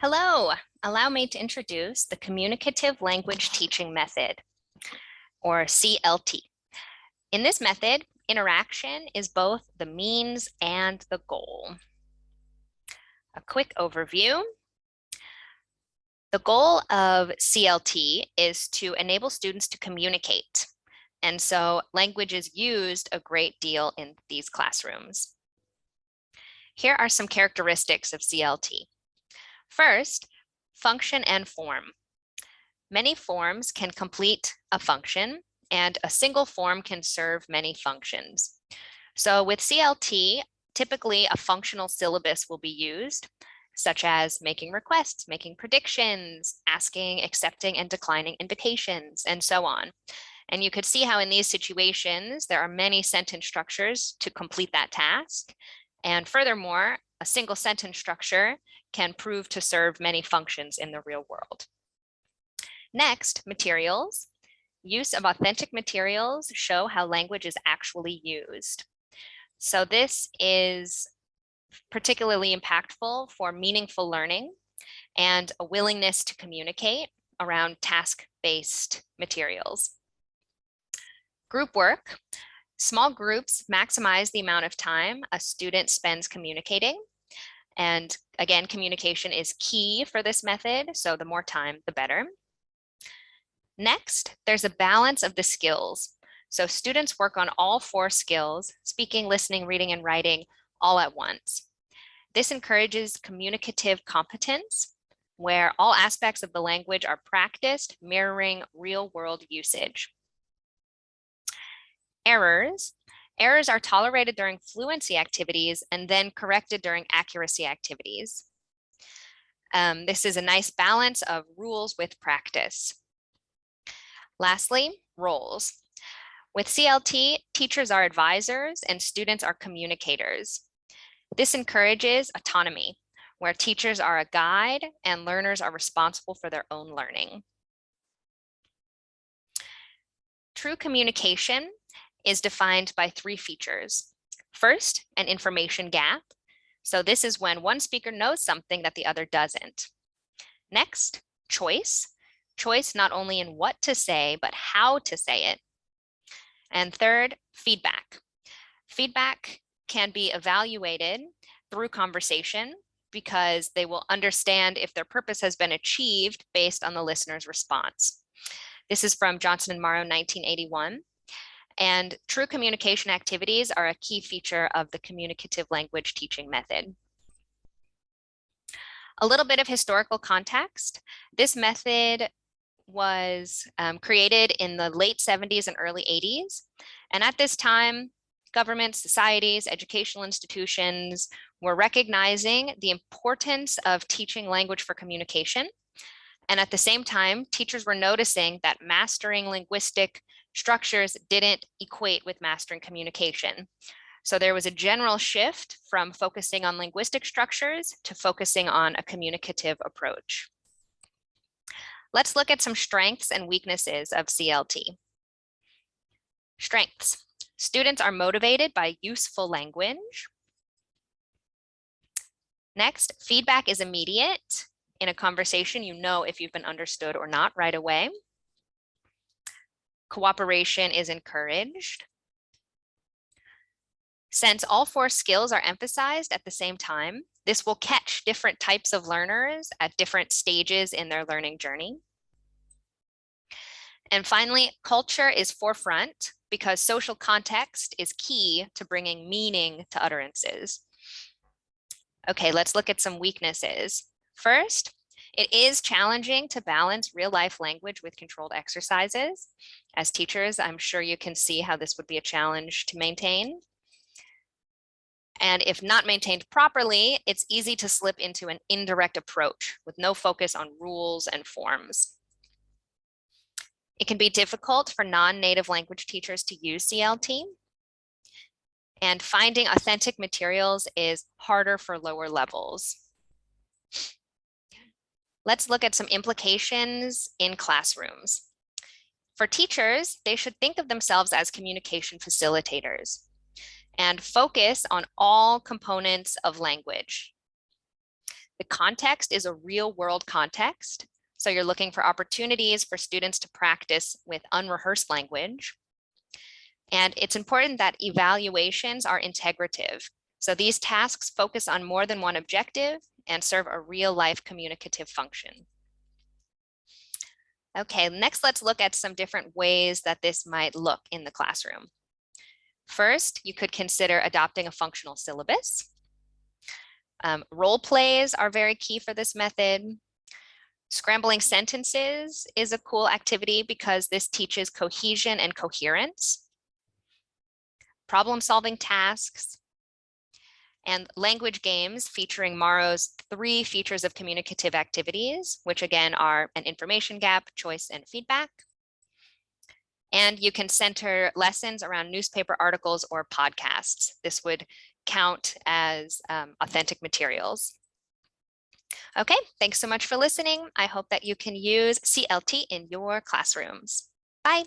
Hello, allow me to introduce the Communicative Language Teaching Method, or CLT. In this method, interaction is both the means and the goal. A quick overview. The goal of CLT is to enable students to communicate, and so language is used a great deal in these classrooms. Here are some characteristics of CLT. First, function and form. Many forms can complete a function, and a single form can serve many functions. So with CLT, typically a functional syllabus will be used, such as making requests, making predictions, asking, accepting, and declining invitations, and so on. And you could see how in these situations, there are many sentence structures to complete that task. And furthermore, a single sentence structure can prove to serve many functions in the real world. Next, materials. Use of authentic materials show how language is actually used. So this is particularly impactful for meaningful learning and a willingness to communicate around task-based materials. Group work. Small groups maximize the amount of time a student spends communicating. And again, communication is key for this method, so the more time, the better. Next, there's a balance of the skills. So students work on all 4 skills, speaking, listening, reading, and writing, all at once. This encourages communicative competence, where all aspects of the language are practiced, mirroring real-world usage. Errors. Errors are tolerated during fluency activities and then corrected during accuracy activities. This is a nice balance of rules with practice. Lastly, roles. With CLT, teachers are advisors and students are communicators. This encourages autonomy, where teachers are a guide and learners are responsible for their own learning. True communication is defined by 3 features. First, an information gap. So this is when one speaker knows something that the other doesn't. Next, choice. Choice not only in what to say, but how to say it. And third, feedback. Feedback can be evaluated through conversation because they will understand if their purpose has been achieved based on the listener's response. This is from Johnson and Morrow, 1981. And true communication activities are a key feature of the communicative language teaching method. A little bit of historical context. This method was created in the late 70s and early 80s. And at this time, governments, societies, educational institutions were recognizing the importance of teaching language for communication. And at the same time, teachers were noticing that mastering linguistic structures didn't equate with mastering communication. So there was a general shift from focusing on linguistic structures to focusing on a communicative approach. Let's look at some strengths and weaknesses of CLT. Strengths. Students are motivated by useful language. Next, feedback is immediate. In a conversation, you know if you've been understood or not right away. Cooperation is encouraged. Since all 4 skills are emphasized at the same time, this will catch different types of learners at different stages in their learning journey. And finally, culture is forefront because social context is key to bringing meaning to utterances. Okay, let's look at some weaknesses. First, it is challenging to balance real-life language with controlled exercises. As teachers, I'm sure you can see how this would be a challenge to maintain. And if not maintained properly, it's easy to slip into an indirect approach with no focus on rules and forms. It can be difficult for non-native language teachers to use CLT. And finding authentic materials is harder for lower levels. Let's look at some implications in classrooms. For teachers, they should think of themselves as communication facilitators and focus on all components of language. The context is a real world context. So you're looking for opportunities for students to practice with unrehearsed language. And it's important that evaluations are integrative. So these tasks focus on more than one objective and serve a real life communicative function. Okay, next let's look at some different ways that this might look in the classroom. First, you could consider adopting a functional syllabus. Role plays are very key for this method. Scrambling sentences is a cool activity because this teaches cohesion and coherence. Problem-solving tasks, and language games featuring Maro's 3 features of communicative activities, which again are an information gap, choice, and feedback. And you can center lessons around newspaper articles or podcasts. This would count as authentic materials. Okay, thanks so much for listening. I hope that you can use CLT in your classrooms. Bye.